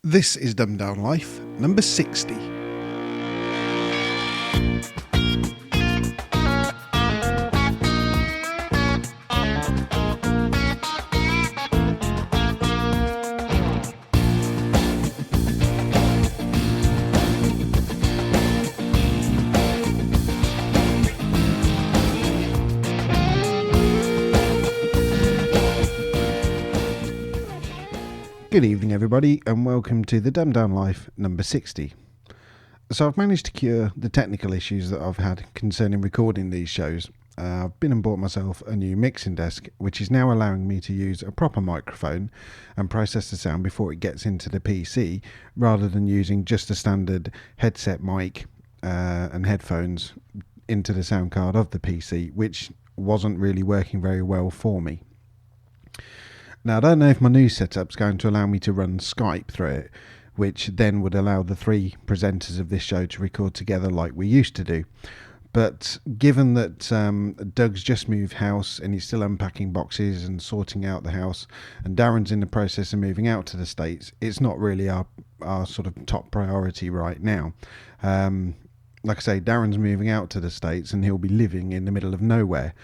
This is Dumbed Down Life, number 60. Good evening everybody and welcome to the Dumbed Down Life number 60. So I've managed to cure the technical issues that I've had concerning recording these shows. I've been and bought myself a new mixing desk which is now allowing me to use a proper microphone and process the sound before it gets into the PC rather than using just a standard headset mic and headphones into the sound card of the PC, which wasn't really working very well for me. Now, I don't know if my new setup's going to allow me to run Skype through it, which then would allow the three presenters of this show to record together like we used to do. But given that Doug's just moved house and he's still unpacking boxes and sorting out the house, and Darren's in the process of moving out to the States, it's not really our sort of top priority right now. Like I say, Darren's moving out to the States and he'll be living in the middle of nowhere.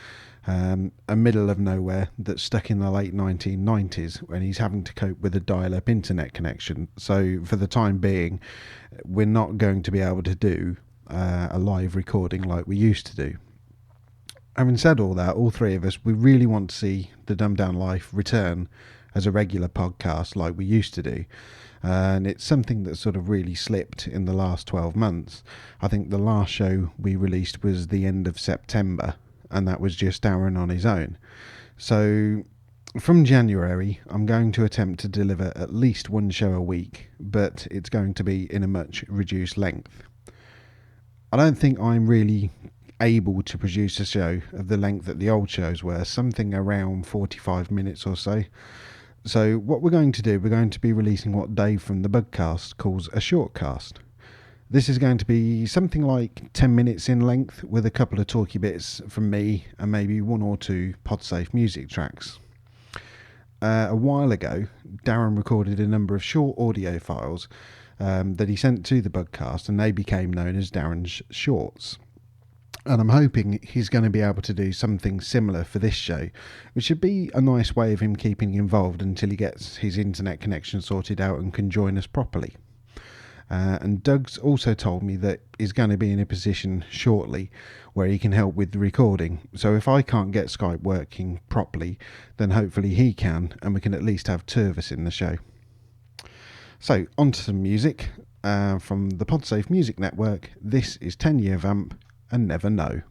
A middle of nowhere that's stuck in the late 1990s when he's having to cope with a dial-up internet connection. So for the time being, we're not going to be able to do a live recording like we used to do. Having said all that, all three of us, we really want to see the Dumbed Down Life return as a regular podcast like we used to do. And it's something that sort of really slipped in the last 12 months. I think the last show we released was the end of September, and that was just Darren on his own. So from January, I'm going to attempt to deliver at least one show a week, but it's going to be in a much reduced length. I don't think I'm really able to produce a show of the length that the old shows were, something around 45 minutes or so. So what we're going to do, we're going to be releasing what Dave from the Bugcast calls a shortcast. This is going to be something like 10 minutes in length with a couple of talky bits from me and maybe one or two PodSafe music tracks. A while ago, Darren recorded a number of short audio files that he sent to the Bugcast, and they became known as Darren's Shorts. And I'm hoping he's going to be able to do something similar for this show, which should be a nice way of him keeping involved until he gets his internet connection sorted out and can join us properly. And Doug's also told me that he's going to be in a position shortly where he can help with the recording. So if I can't get Skype working properly, then hopefully he can, and we can at least have two of us in the show. So on to some music from the PodSafe Music Network. This is 10 Year Vamp and Never Know.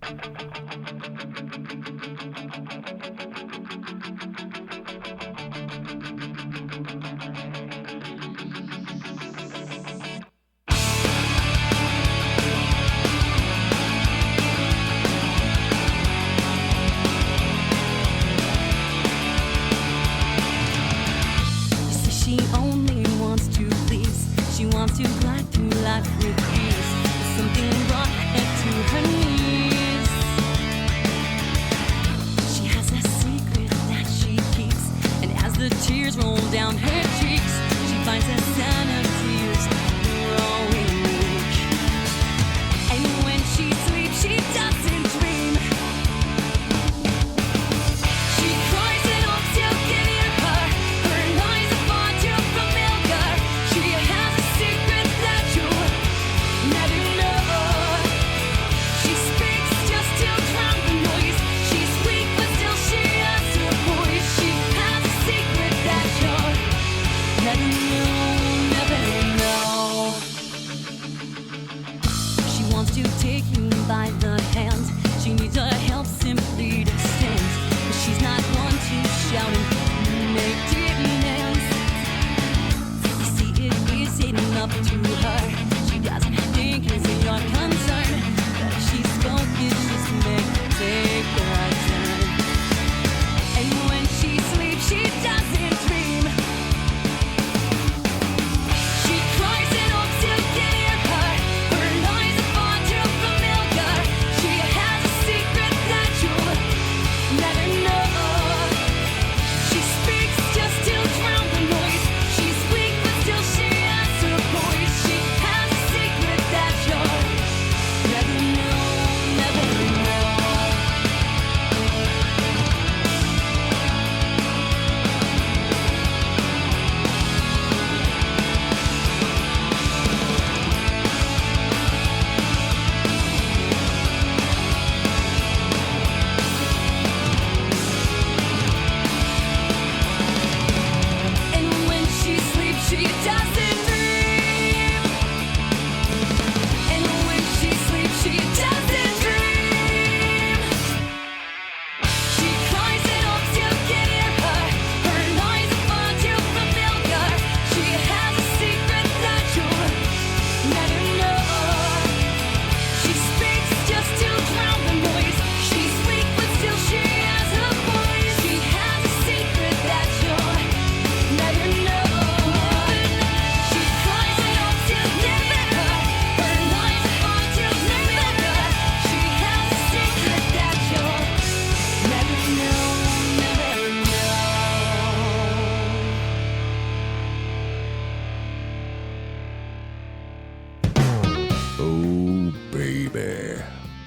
She speaks just to drown the noise. She's weak but still she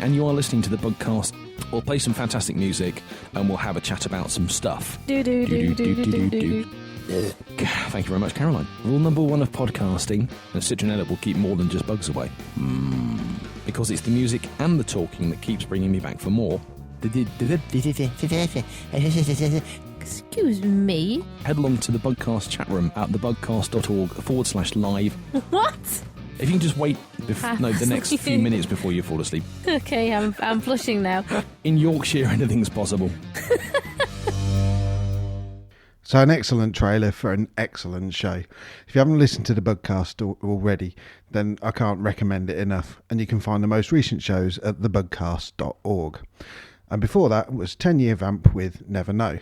and you are listening to the Bugcast, we'll play some fantastic music and we'll have a chat about some stuff. Do. Thank you very much, Caroline. Rule number 1 of podcasting, and citronella will keep more than just bugs away. Because it's the music and the talking that keeps bringing me back for more. Excuse me? Head along to the Bugcast chat room at thebugcast.org/live. What? If you can just wait the next few minutes before you fall asleep. Okay, I'm blushing now. In Yorkshire, anything's possible. So an excellent trailer for an excellent show. If you haven't listened to the Bugcast already, then I can't recommend it enough. And you can find the most recent shows at thebugcast.org. And before that was 10 Year Vamp with Never Know.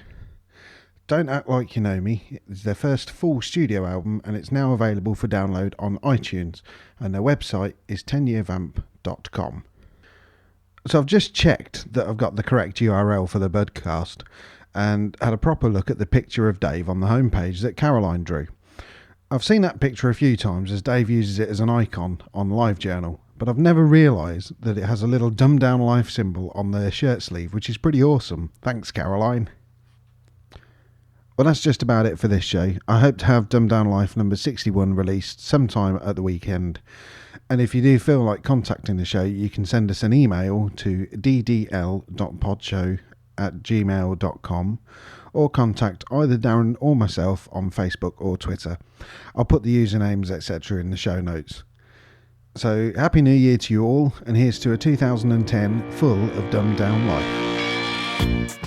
Don't Act Like You Know Me is their first full studio album, and it's now available for download on iTunes, and their website is 10yearvamp.com. So I've just checked that I've got the correct URL for the Bugcast and had a proper look at the picture of Dave on the homepage that Caroline drew. I've seen that picture a few times as Dave uses it as an icon on LiveJournal, but I've never realised that it has a little Dumbed Down Life symbol on their shirt sleeve, which is pretty awesome. Thanks, Caroline. Well, that's just about it for this show. I hope to have Dumbed Down Life number 61 released sometime at the weekend. And if you do feel like contacting the show, you can send us an email to ddl.podshow@gmail.com or contact either Darren or myself on Facebook or Twitter. I'll put the usernames, etc. in the show notes. So, Happy New Year to you all, and here's to a 2010 full of Dumbed Down Life.